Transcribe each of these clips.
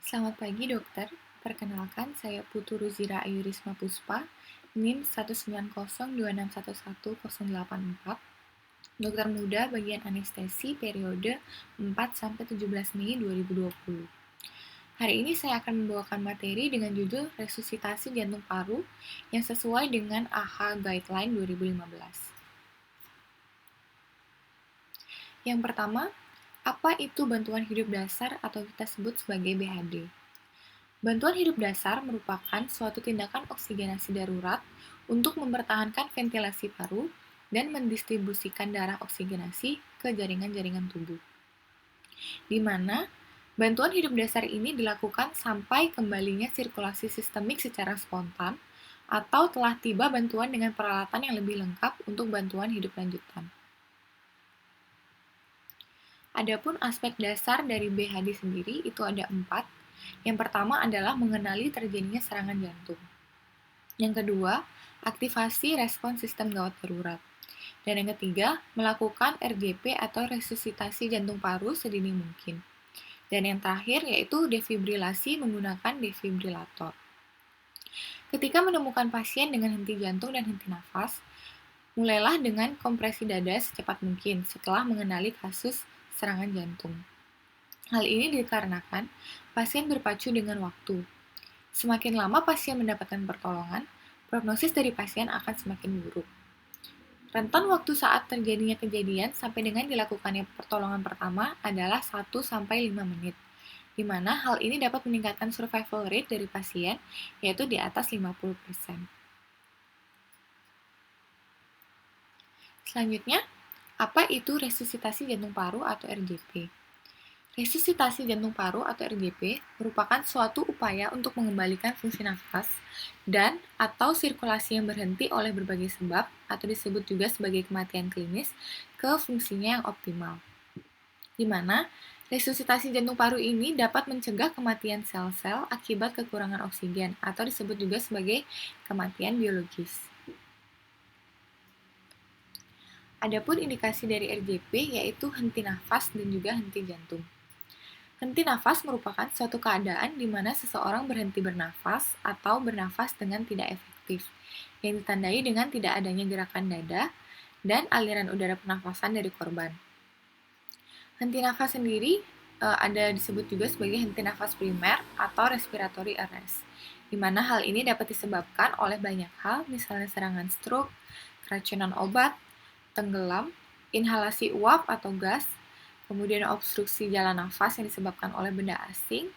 Selamat pagi dokter, perkenalkan saya Putu Ruzira Ayurisma Puspa, NIM 19026111084, dokter muda bagian anestesi periode 4-17 Mei 2020. Hari ini saya akan membawakan materi dengan judul Resusitasi Jantung Paru yang sesuai dengan AHA Guideline 2015. Yang pertama, apa itu bantuan hidup dasar atau kita sebut sebagai BHD? Bantuan hidup dasar merupakan suatu tindakan oksigenasi darurat untuk mempertahankan ventilasi paru dan mendistribusikan darah oksigenasi ke jaringan-jaringan tubuh. Di mana bantuan hidup dasar ini dilakukan sampai kembalinya sirkulasi sistemik secara spontan atau telah tiba bantuan dengan peralatan yang lebih lengkap untuk bantuan hidup lanjutan. Adapun aspek dasar dari BHD sendiri itu ada 4. Yang pertama adalah mengenali terjadinya serangan jantung. Yang kedua, aktivasi respon sistem gawat darurat. Dan yang ketiga, melakukan RJP atau resusitasi jantung paru sedini mungkin. Dan yang terakhir yaitu defibrilasi menggunakan defibrilator. Ketika menemukan pasien dengan henti jantung dan henti nafas, mulailah dengan kompresi dada secepat mungkin setelah mengenali kasus serangan jantung. Hal ini dikarenakan pasien berpacu dengan waktu. Semakin lama pasien mendapatkan pertolongan, prognosis dari pasien akan semakin buruk. Rentan waktu saat terjadinya kejadian sampai dengan dilakukannya pertolongan pertama adalah 1-5 menit, di mana hal ini dapat meningkatkan survival rate dari pasien, yaitu di atas 50%. Selanjutnya, apa itu resusitasi jantung paru atau RJP? Resusitasi jantung paru atau RJP merupakan suatu upaya untuk mengembalikan fungsi nafas dan atau sirkulasi yang berhenti oleh berbagai sebab atau disebut juga sebagai kematian klinis ke fungsinya yang optimal. Di mana resusitasi jantung paru ini dapat mencegah kematian sel-sel akibat kekurangan oksigen atau disebut juga sebagai kematian biologis. Adapun indikasi dari RJP yaitu henti nafas dan juga henti jantung. Henti nafas merupakan suatu keadaan di mana seseorang berhenti bernafas atau bernafas dengan tidak efektif, yang ditandai dengan tidak adanya gerakan dada dan aliran udara pernafasan dari korban. Henti nafas sendiri ada disebut juga sebagai henti nafas primer atau respiratory arrest, di mana hal ini dapat disebabkan oleh banyak hal, misalnya serangan stroke, keracunan obat, tenggelam, inhalasi uap atau gas, kemudian obstruksi jalan nafas yang disebabkan oleh benda asing,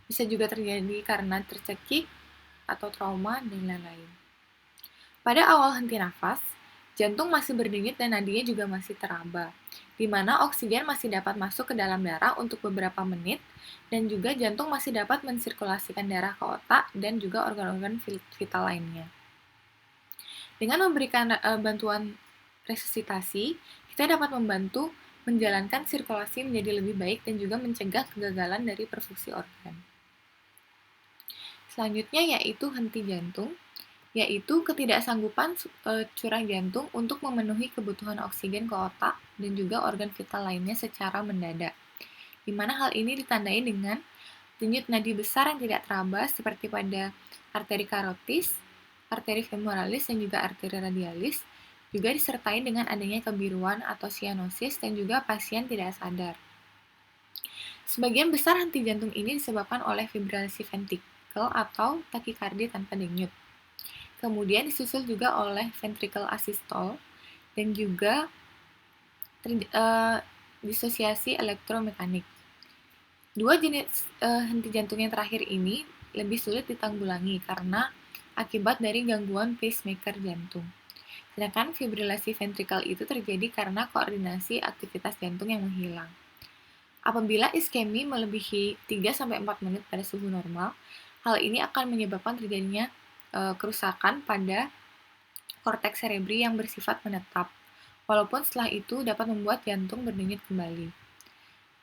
bisa juga terjadi karena tercekik atau trauma, dan lain-lain. Pada awal henti nafas, jantung masih berdenyut dan nadinya juga masih teraba, di mana oksigen masih dapat masuk ke dalam darah untuk beberapa menit, dan juga jantung masih dapat mensirkulasikan darah ke otak dan juga organ-organ vital lainnya. Dengan memberikan bantuan resusitasi, kita dapat membantu menjalankan sirkulasi menjadi lebih baik dan juga mencegah kegagalan dari perfungsi organ. Selanjutnya yaitu henti jantung, yaitu ketidaksanggupan curah jantung untuk memenuhi kebutuhan oksigen ke otak dan juga organ vital lainnya secara mendadak. Di mana hal ini ditandai dengan denyut nadi besar yang tidak teraba seperti pada arteri karotis, arteri femoralis dan juga arteri radialis, juga disertai dengan adanya kebiruan atau sianosis dan juga pasien tidak sadar. Sebagian besar henti jantung ini disebabkan oleh fibrilasi ventrikel atau takikardi tanpa denyut. Kemudian disusul juga oleh ventricle asystole dan juga disosiasi elektromekanik. Dua jenis henti jantung yang terakhir ini lebih sulit ditanggulangi karena akibat dari gangguan pacemaker jantung. Sedangkan fibrilasi ventrikel itu terjadi karena koordinasi aktivitas jantung yang menghilang. Apabila iskemi melebihi 3-4 menit pada suhu normal, hal ini akan menyebabkan terjadinya kerusakan pada korteks cerebri yang bersifat menetap, walaupun setelah itu dapat membuat jantung berdenyut kembali.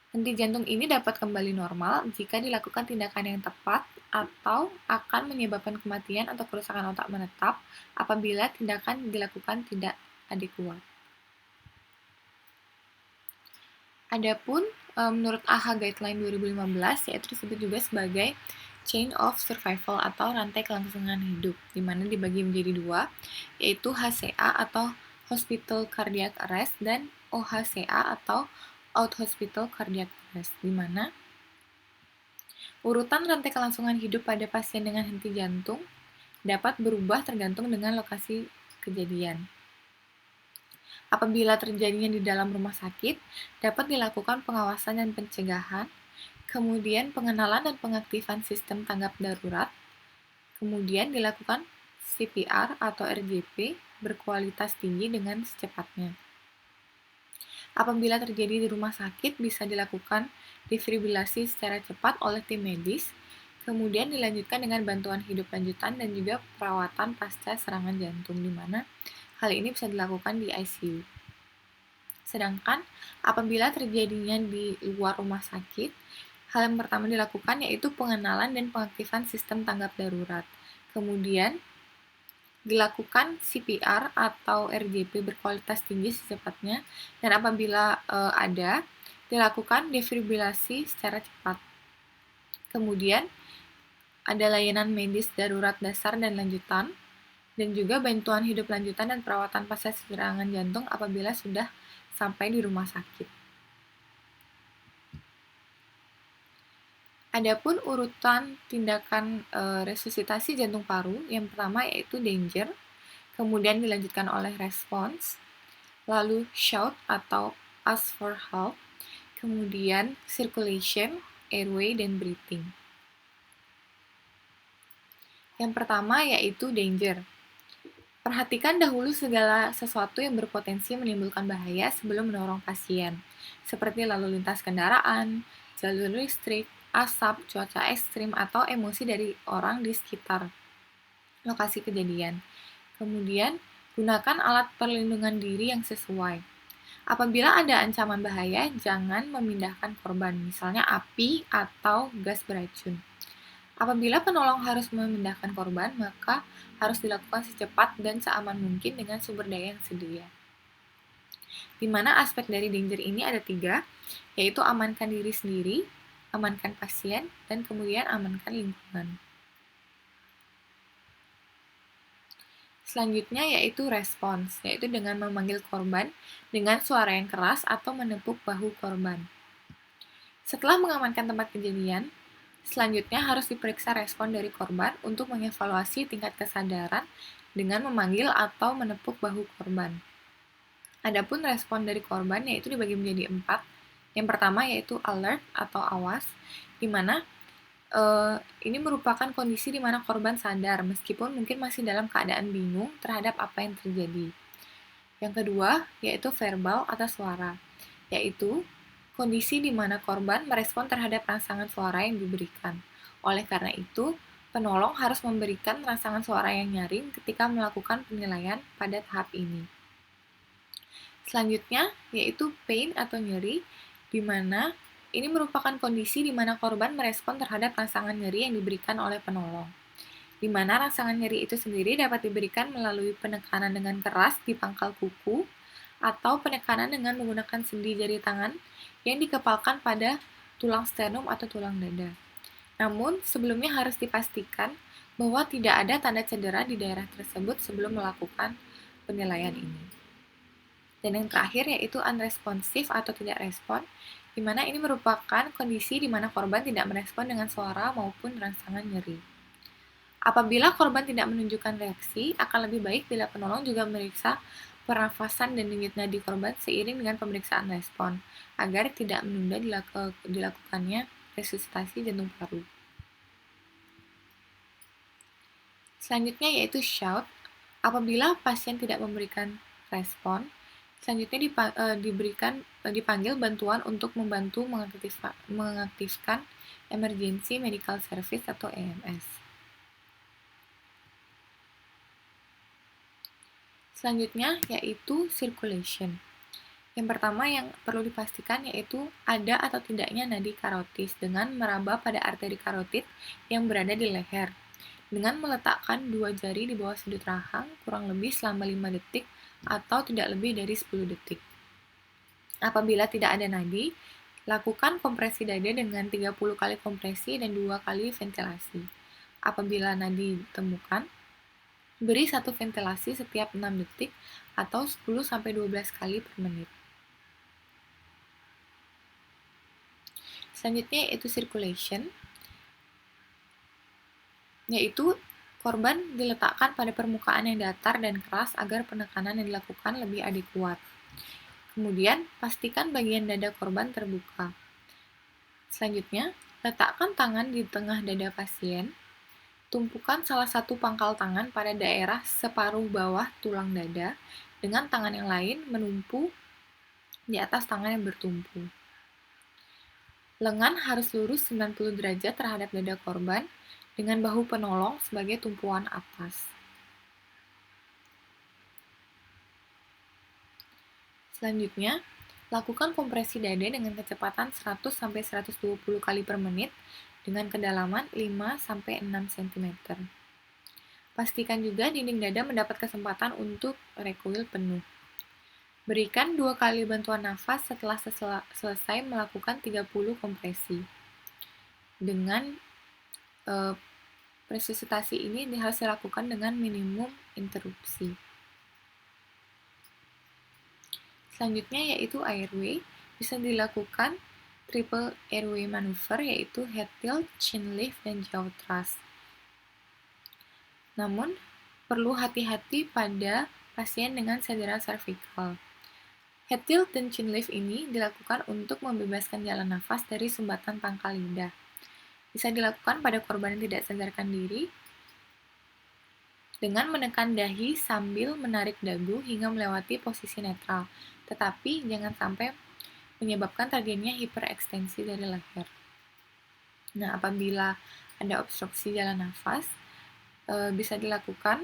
Henti jantung ini dapat kembali normal jika dilakukan tindakan yang tepat atau akan menyebabkan kematian atau kerusakan otak menetap apabila tindakan dilakukan tidak adekuat. Adapun menurut AHA Guideline 2015, yaitu disebut juga sebagai chain of survival atau rantai kelangsungan hidup, di mana dibagi menjadi dua, yaitu HCA atau Hospital Cardiac Arrest dan OHCA atau Out Hospital Cardiac Arrest, di mana urutan rantai kelangsungan hidup pada pasien dengan henti jantung dapat berubah tergantung dengan lokasi kejadian. Apabila terjadinya di dalam rumah sakit, dapat dilakukan pengawasan dan pencegahan, kemudian pengenalan dan pengaktifan sistem tanggap darurat, kemudian dilakukan CPR atau RJP berkualitas tinggi dengan secepatnya. Apabila terjadi di rumah sakit, bisa dilakukan defibrilasi secara cepat oleh tim medis, kemudian dilanjutkan dengan bantuan hidup lanjutan dan juga perawatan pasca serangan jantung, di mana hal ini bisa dilakukan di ICU. Sedangkan apabila terjadinya di luar rumah sakit, hal yang pertama dilakukan yaitu pengenalan dan pengaktifan sistem tanggap darurat. Kemudian dilakukan CPR atau RJP berkualitas tinggi secepatnya, dan apabila ada, dilakukan defibrilasi secara cepat. Kemudian ada layanan medis darurat dasar dan lanjutan, dan juga bantuan hidup lanjutan dan perawatan pasca serangan jantung apabila sudah sampai di rumah sakit. Adapun urutan tindakan resusitasi jantung paru, yang pertama yaitu danger, kemudian dilanjutkan oleh response, lalu shout atau ask for help, kemudian circulation, airway, dan breathing. Yang pertama yaitu danger. Perhatikan dahulu segala sesuatu yang berpotensi menimbulkan bahaya sebelum menolong pasien, seperti lalu lintas kendaraan, jalur listrik, asap, cuaca ekstrim, atau emosi dari orang di sekitar lokasi kejadian. Kemudian, gunakan alat perlindungan diri yang sesuai. Apabila ada ancaman bahaya, jangan memindahkan korban, misalnya api atau gas beracun. Apabila penolong harus memindahkan korban, maka harus dilakukan secepat dan seaman mungkin dengan sumber daya yang sedia. Di mana aspek dari danger ini ada 3, yaitu amankan diri sendiri, amankan pasien, dan kemudian amankan lingkungan. Selanjutnya yaitu respons, yaitu dengan memanggil korban dengan suara yang keras atau menepuk bahu korban. Setelah mengamankan tempat kejadian, selanjutnya harus diperiksa respon dari korban untuk mengevaluasi tingkat kesadaran dengan memanggil atau menepuk bahu korban. Adapun respon dari korban yaitu dibagi menjadi 4. Yang pertama yaitu alert atau awas, di mana ini merupakan kondisi di mana korban sadar meskipun mungkin masih dalam keadaan bingung terhadap apa yang terjadi. Yang kedua yaitu verbal atau suara, yaitu kondisi di mana korban merespon terhadap rangsangan suara yang diberikan. Oleh karena itu, penolong harus memberikan rangsangan suara yang nyaring ketika melakukan penilaian pada tahap ini. Selanjutnya, yaitu pain atau nyeri, di mana ini merupakan kondisi di mana korban merespon terhadap rangsangan nyeri yang diberikan oleh penolong. Di mana rangsangan nyeri itu sendiri dapat diberikan melalui penekanan dengan keras di pangkal kuku, atau penekanan dengan menggunakan sendi jari tangan yang dikepalkan pada tulang sternum atau tulang dada. Namun, sebelumnya harus dipastikan bahwa tidak ada tanda cedera di daerah tersebut sebelum melakukan penilaian ini. Dan yang terakhir yaitu unresponsive atau tidak respon, di mana ini merupakan kondisi di mana korban tidak merespon dengan suara maupun rangsangan nyeri. Apabila korban tidak menunjukkan reaksi, akan lebih baik bila penolong juga memeriksa pernafasan dan denyut nadi korban seiring dengan pemeriksaan respon, agar tidak menunda dilakukannya resusitasi jantung paru. Selanjutnya yaitu shout. Apabila pasien tidak memberikan respon, selanjutnya dipanggil bantuan untuk membantu mengaktifkan Emergency Medical Service atau EMS. Selanjutnya yaitu circulation. Yang pertama yang perlu dipastikan yaitu ada atau tidaknya nadi karotis dengan meraba pada arteri karotid yang berada di leher dengan meletakkan 2 jari di bawah sudut rahang kurang lebih selama 5 detik atau tidak lebih dari 10 detik. Apabila tidak ada nadi, Lakukan kompresi dada dengan 30 kali kompresi dan 2 kali ventilasi. Apabila nadi ditemukan, beri satu ventilasi setiap 6 detik atau 10-12 kali per menit. Selanjutnya yaitu circulation, yaitu korban diletakkan pada permukaan yang datar dan keras agar penekanan yang dilakukan lebih adekuat. Kemudian, pastikan bagian dada korban terbuka. Selanjutnya, letakkan tangan di tengah dada pasien. Tumpukan salah satu pangkal tangan pada daerah separuh bawah tulang dada dengan tangan yang lain menumpu di atas tangan yang bertumpu. Lengan harus lurus 90 derajat terhadap dada korban dengan bahu penolong sebagai tumpuan atas. Selanjutnya, lakukan kompresi dada dengan kecepatan 100-120 kali per menit dengan kedalaman 5-6 cm. Pastikan juga dinding dada mendapat kesempatan untuk recoil penuh. Berikan 2 kali bantuan nafas setelah selesai melakukan 30 kompresi. Dengan resusitasi ini harus dilakukan dengan minimum interupsi. Selanjutnya yaitu airway, bisa dilakukan triple airway maneuver yaitu head tilt, chin lift, dan jaw thrust. Namun, perlu hati-hati pada pasien dengan cedera servikal. Head tilt dan chin lift ini dilakukan untuk membebaskan jalan nafas dari sumbatan pangkal lidah. Bisa dilakukan pada korban yang tidak sadarkan diri dengan menekan dahi sambil menarik dagu hingga melewati posisi netral, tetapi jangan sampai menyebabkan terjadinya hiperekstensi dari leher. Nah, apabila ada obstruksi jalan nafas, bisa dilakukan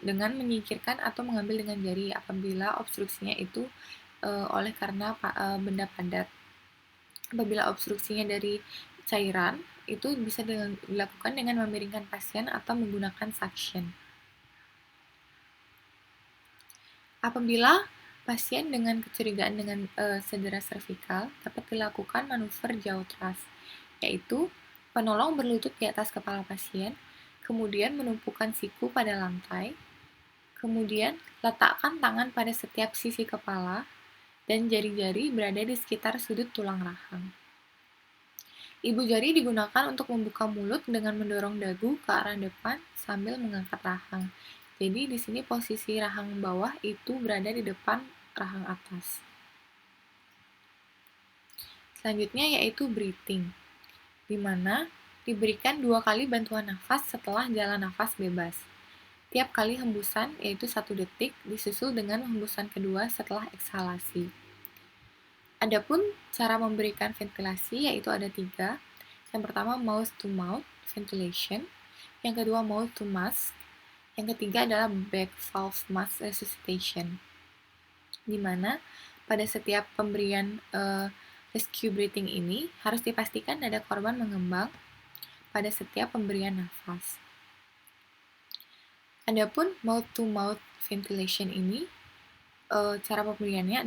dengan menyingkirkan atau mengambil dengan jari apabila obstruksinya itu oleh karena benda padat. Apabila obstruksinya dari cairan, itu bisa dilakukan dengan memiringkan pasien atau menggunakan suction. Apabila pasien dengan kecurigaan dengan cedera servikal, dapat dilakukan manuver jaw thrust, yaitu penolong berlutut di atas kepala pasien, kemudian menumpukan siku pada lantai, kemudian letakkan tangan pada setiap sisi kepala, dan jari-jari berada di sekitar sudut tulang rahang. Ibu jari digunakan untuk membuka mulut dengan mendorong dagu ke arah depan sambil mengangkat rahang. Jadi di sini posisi rahang bawah itu berada di depan rahang atas. Selanjutnya yaitu breathing, di mana diberikan 2 kali bantuan nafas setelah jalan nafas bebas. Tiap kali hembusan yaitu 1 detik disusul dengan hembusan kedua setelah ekshalasi. Adapun cara memberikan ventilasi yaitu ada 3. Yang pertama mouth to mouth ventilation, yang kedua mouth to mask, yang ketiga adalah back valve mask resuscitation. Di mana pada setiap pemberian rescue breathing ini harus dipastikan dada korban mengembang pada setiap pemberian nafas. Adapun mouth to mouth ventilation ini cara pemberiannya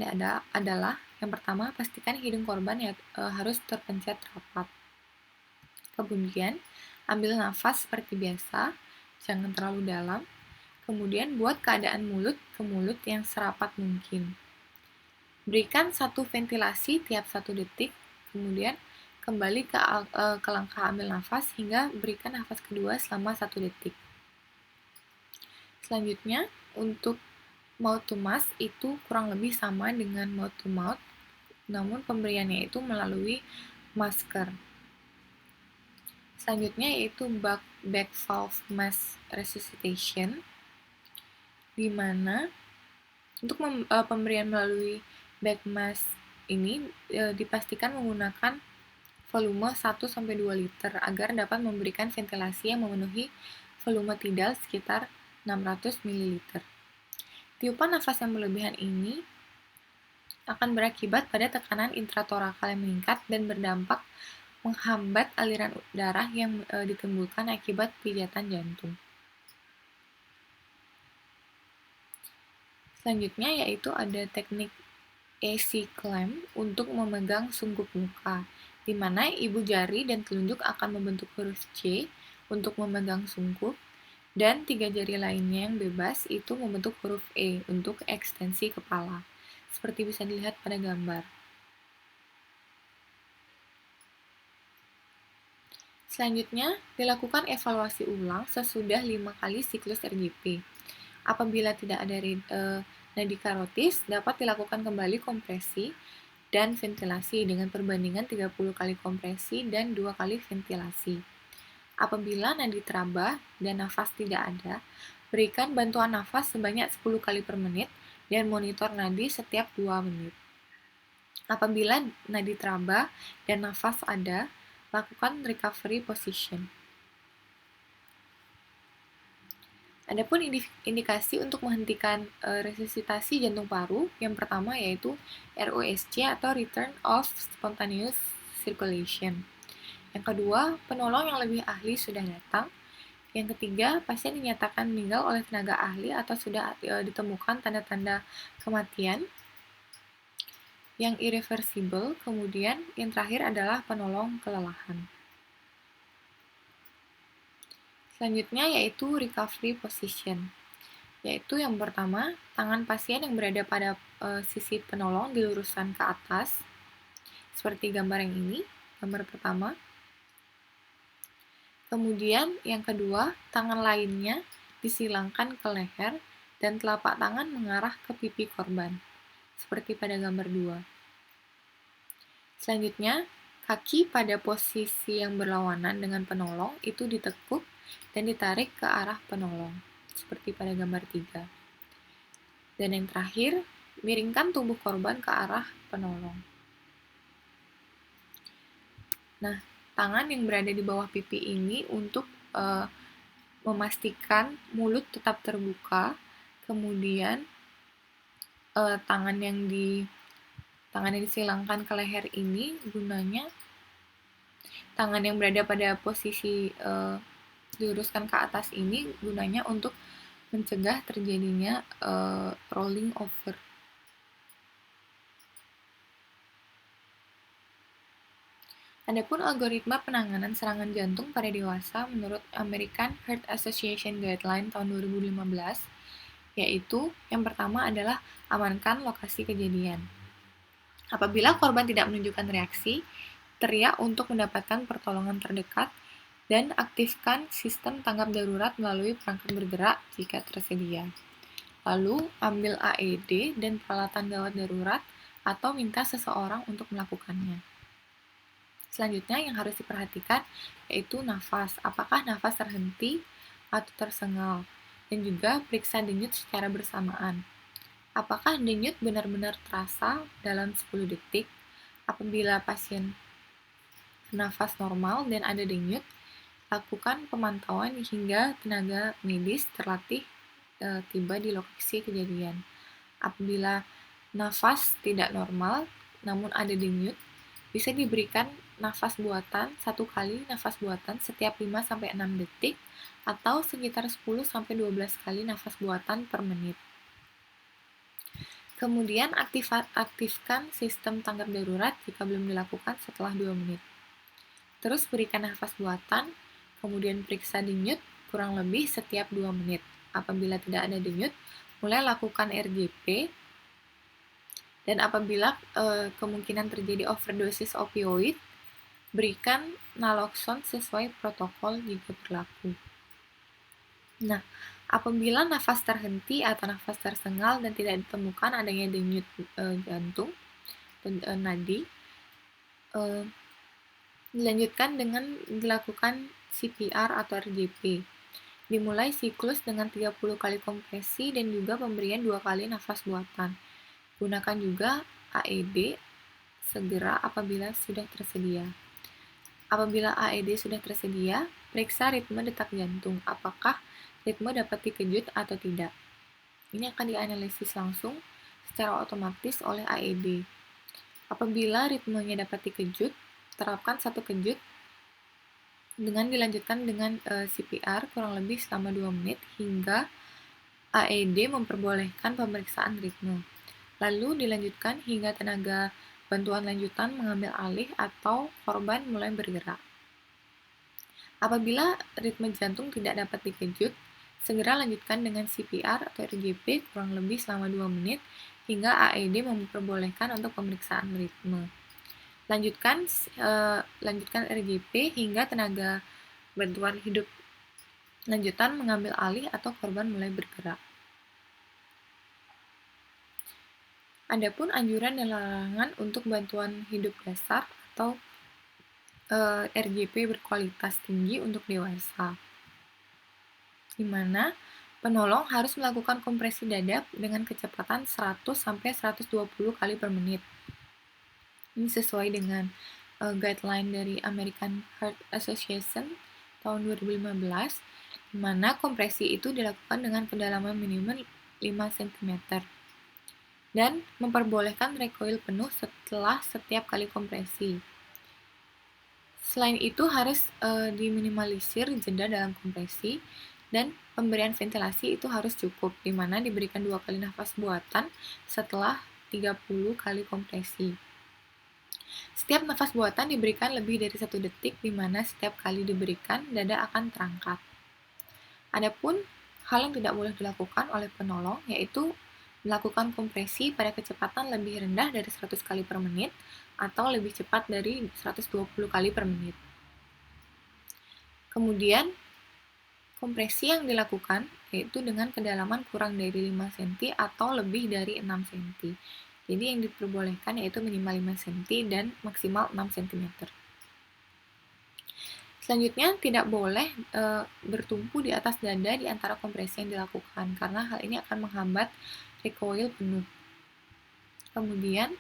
adalah yang pertama, pastikan hidung korban harus terpencet rapat. Kemudian, ambil nafas seperti biasa, jangan terlalu dalam. Kemudian, buat keadaan mulut ke mulut yang serapat mungkin. Berikan 1 ventilasi tiap 1 detik, kemudian kembali ke langkah ambil nafas hingga berikan nafas kedua selama 1 detik. Selanjutnya, untuk mouth to mask itu kurang lebih sama dengan mouth to mouth, namun pemberiannya itu melalui masker. Selanjutnya yaitu back valve mask resuscitation, di mana untuk pemberian melalui back mask ini dipastikan menggunakan volume 1-2 liter agar dapat memberikan ventilasi yang memenuhi volume tidal sekitar 600 ml. Tiupan nafas yang berlebihan ini akan berakibat pada tekanan intratorakal yang meningkat dan berdampak menghambat aliran darah yang ditimbulkan akibat pijatan jantung. Selanjutnya yaitu ada teknik AC clamp untuk memegang sunggup muka, di mana ibu jari dan telunjuk akan membentuk huruf C untuk memegang sungkup, dan 3 jari lainnya yang bebas itu membentuk huruf E untuk ekstensi kepala, seperti bisa dilihat pada gambar. Selanjutnya, dilakukan evaluasi ulang sesudah 5 kali siklus RGP. Apabila tidak ada nadi karotis, dapat dilakukan kembali kompresi dan ventilasi dengan perbandingan 30 kali kompresi dan 2 kali ventilasi. Apabila nadi terabah dan nafas tidak ada, berikan bantuan nafas sebanyak 10 kali per menit dan monitor nadi setiap 2 menit. Apabila nadi terabah dan nafas ada, lakukan recovery position. Adapun indikasi untuk menghentikan resusitasi jantung paru, yang pertama yaitu ROSC atau Return of Spontaneous Circulation. Yang kedua, penolong yang lebih ahli sudah datang. Yang ketiga, pasien dinyatakan meninggal oleh tenaga ahli atau sudah ditemukan tanda-tanda kematian yang irreversible. Kemudian yang terakhir adalah penolong kelelahan. Selanjutnya yaitu recovery position, yaitu yang pertama, tangan pasien yang berada pada sisi penolong diluruskan ke atas, seperti gambar yang ini, gambar pertama. Kemudian yang kedua, tangan lainnya disilangkan ke leher dan telapak tangan mengarah ke pipi korban, seperti pada gambar 2. Selanjutnya, kaki pada posisi yang berlawanan dengan penolong itu ditekuk dan ditarik ke arah penolong, seperti pada gambar 3. Dan yang terakhir, miringkan tubuh korban ke arah penolong. Nah, tangan yang berada di bawah pipi ini untuk memastikan mulut tetap terbuka, kemudian tangan yang disilangkan ke leher ini gunanya tangan yang berada pada posisi diluruskan ke atas ini gunanya untuk mencegah terjadinya rolling over. Adapun algoritma penanganan serangan jantung pada dewasa menurut American Heart Association Guideline tahun 2015, yaitu yang pertama adalah amankan lokasi kejadian. Apabila korban tidak menunjukkan reaksi, teriak untuk mendapatkan pertolongan terdekat dan aktifkan sistem tanggap darurat melalui perangkat bergerak jika tersedia. Lalu, ambil AED dan peralatan gawat darurat atau minta seseorang untuk melakukannya. Selanjutnya yang harus diperhatikan yaitu nafas. Apakah nafas terhenti atau tersengal? Dan juga periksa denyut secara bersamaan. Apakah denyut benar-benar terasa dalam 10 detik? Apabila pasien nafas normal dan ada denyut, lakukan pemantauan hingga tenaga medis terlatih tiba di lokasi kejadian. Apabila nafas tidak normal namun ada denyut, bisa diberikan nafas buatan 1 kali nafas buatan setiap 5-6 detik atau sekitar 10-12 kali nafas buatan per menit. Kemudian aktifkan sistem tanggap darurat jika belum dilakukan setelah 2 menit. Terus berikan nafas buatan, kemudian periksa denyut kurang lebih setiap 2 menit. Apabila tidak ada denyut, mulai lakukan RGP. Dan apabila kemungkinan terjadi overdosis opioid, berikan naloxone sesuai protokol jika berlaku. Nah, apabila nafas terhenti atau nafas tersengal dan tidak ditemukan adanya denyut jantung dan nadi, dilanjutkan dengan dilakukan CPR atau RGP. Dimulai siklus dengan 30 kali kompresi dan juga pemberian 2 kali nafas buatan. Gunakan juga AED segera apabila sudah tersedia. Apabila AED sudah tersedia, periksa ritme detak jantung. Apakah ritme dapat dikejut atau tidak? Ini akan dianalisis langsung secara otomatis oleh AED. Apabila ritmenya dapat dikejut, terapkan 1 kejut dengan dilanjutkan dengan CPR kurang lebih selama 2 menit hingga AED memperbolehkan pemeriksaan ritme. lalu dilanjutkan hingga tenaga bantuan lanjutan mengambil alih atau korban mulai bergerak. Apabila ritme jantung tidak dapat dikejut, segera lanjutkan dengan CPR atau RJP kurang lebih selama 2 menit hingga AED memperbolehkan untuk pemeriksaan ritme. Lanjutkan RJP hingga tenaga bantuan hidup lanjutan mengambil alih atau korban mulai bergerak. Adapun anjuran dan larangan untuk bantuan hidup dasar atau RJP berkualitas tinggi untuk dewasa, di mana penolong harus melakukan kompresi dada dengan kecepatan 100-120 kali per menit. Ini sesuai dengan guideline dari American Heart Association tahun 2015, di mana kompresi itu dilakukan dengan kedalaman minimum 5 cm dan memperbolehkan recoil penuh setelah setiap kali kompresi. Selain itu harus diminimalisir jeda dalam kompresi dan pemberian ventilasi itu harus cukup, di mana diberikan 2 kali nafas buatan setelah 30 kali kompresi. Setiap nafas buatan diberikan lebih dari 1 detik, di mana setiap kali diberikan, dada akan terangkat. Adapun hal yang tidak boleh dilakukan oleh penolong yaitu melakukan kompresi pada kecepatan lebih rendah dari 100 kali per menit atau lebih cepat dari 120 kali per menit. Kemudian, kompresi yang dilakukan yaitu dengan kedalaman kurang dari 5 cm atau lebih dari 6 cm. Jadi yang diperbolehkan yaitu minimal 5 cm dan maksimal 6 cm. Selanjutnya, tidak boleh bertumpu di atas dada di antara kompresi yang dilakukan, karena hal ini akan menghambat recoil penuh. Kemudian,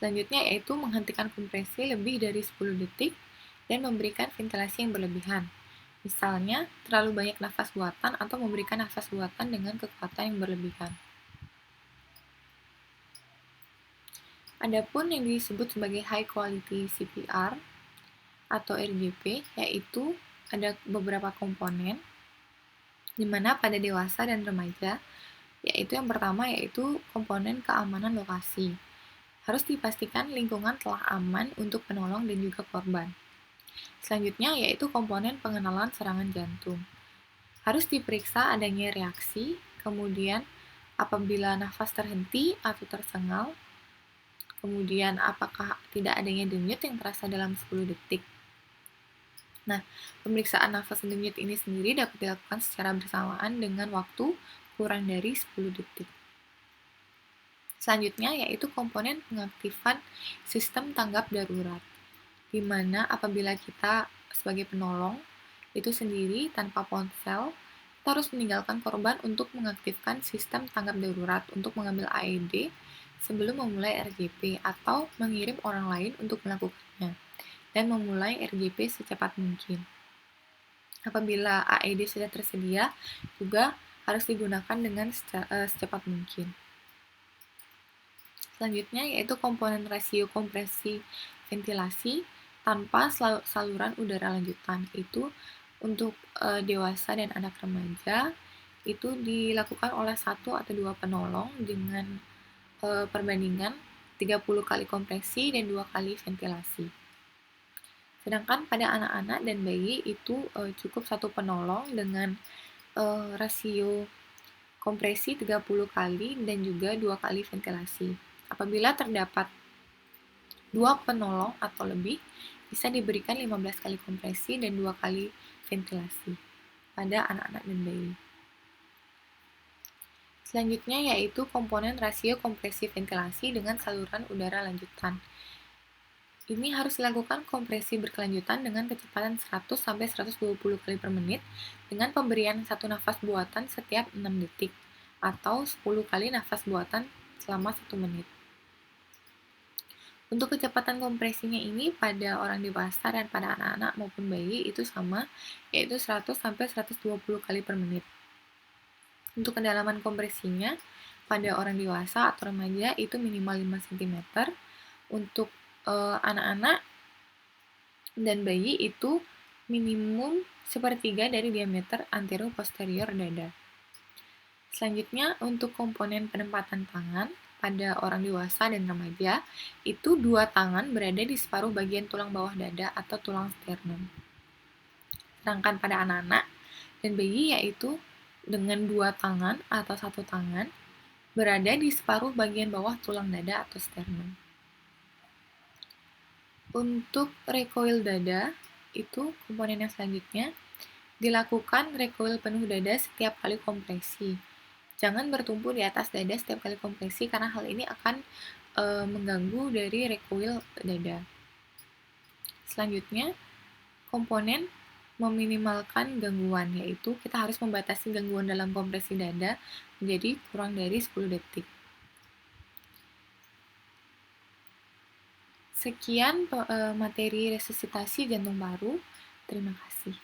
selanjutnya yaitu menghentikan kompresi lebih dari 10 detik dan memberikan ventilasi yang berlebihan. Misalnya, terlalu banyak nafas buatan atau memberikan nafas buatan dengan kekuatan yang berlebihan. Adapun yang disebut sebagai high quality CPR atau RJP, yaitu ada beberapa komponen, di mana pada dewasa dan remaja, yaitu yang pertama yaitu komponen keamanan lokasi. Harus dipastikan lingkungan telah aman untuk penolong dan juga korban. Selanjutnya yaitu komponen pengenalan serangan jantung. Harus diperiksa adanya reaksi, kemudian apabila nafas terhenti atau tersengal, kemudian apakah tidak adanya denyut yang terasa dalam 10 detik. Nah, pemeriksaan nafas denyut ini sendiri dapat dilakukan secara bersamaan dengan waktu kurang dari 10 detik. Selanjutnya yaitu komponen pengaktifan sistem tanggap darurat, di mana apabila kita sebagai penolong itu sendiri tanpa ponsel, kita harus meninggalkan korban untuk mengaktifkan sistem tanggap darurat untuk mengambil AED sebelum memulai RJP atau mengirim orang lain untuk melakukannya dan memulai RJP secepat mungkin. Apabila AED sudah tersedia, juga harus digunakan dengan secepat mungkin. Selanjutnya yaitu komponen rasio kompresi ventilasi tanpa saluran udara lanjutan. Itu untuk dewasa dan anak remaja itu dilakukan oleh 1 atau 2 penolong dengan perbandingan 30 kali kompresi dan 2 kali ventilasi. Sedangkan pada anak-anak dan bayi itu cukup 1 penolong dengan rasio kompresi 30 kali dan juga 2 kali ventilasi. Apabila terdapat 2 penolong atau lebih, bisa diberikan 15 kali kompresi dan 2 kali ventilasi pada anak-anak dan bayi. Selanjutnya yaitu komponen rasio kompresi ventilasi dengan saluran udara lanjutan. Ini harus dilakukan kompresi berkelanjutan dengan kecepatan 100-120 kali per menit dengan pemberian 1 nafas buatan setiap 6 detik atau 10 kali nafas buatan selama 1 menit. Untuk kecepatan kompresinya ini pada orang dewasa dan pada anak-anak maupun bayi itu sama, yaitu 100-120 kali per menit. Untuk kedalaman kompresinya pada orang dewasa atau remaja itu minimal 5 cm. Untuk anak-anak dan bayi itu minimum 1/3 dari diameter anterior posterior dada. Selanjutnya untuk komponen penempatan tangan pada orang dewasa dan remaja, itu dua tangan berada di separuh bagian tulang bawah dada atau tulang sternum. Sedangkan pada anak-anak dan bayi yaitu dengan dua tangan atau satu tangan berada di separuh bagian bawah tulang dada atau sternum. Untuk recoil dada, itu komponen yang selanjutnya, dilakukan recoil penuh dada setiap kali kompresi. Jangan bertumpu di atas dada setiap kali kompresi karena hal ini akan mengganggu dari recoil dada. Selanjutnya, komponen meminimalkan gangguan, yaitu kita harus membatasi gangguan dalam kompresi dada menjadi kurang dari 10 detik. Sekian materi resusitasi jantung paru. Terima kasih.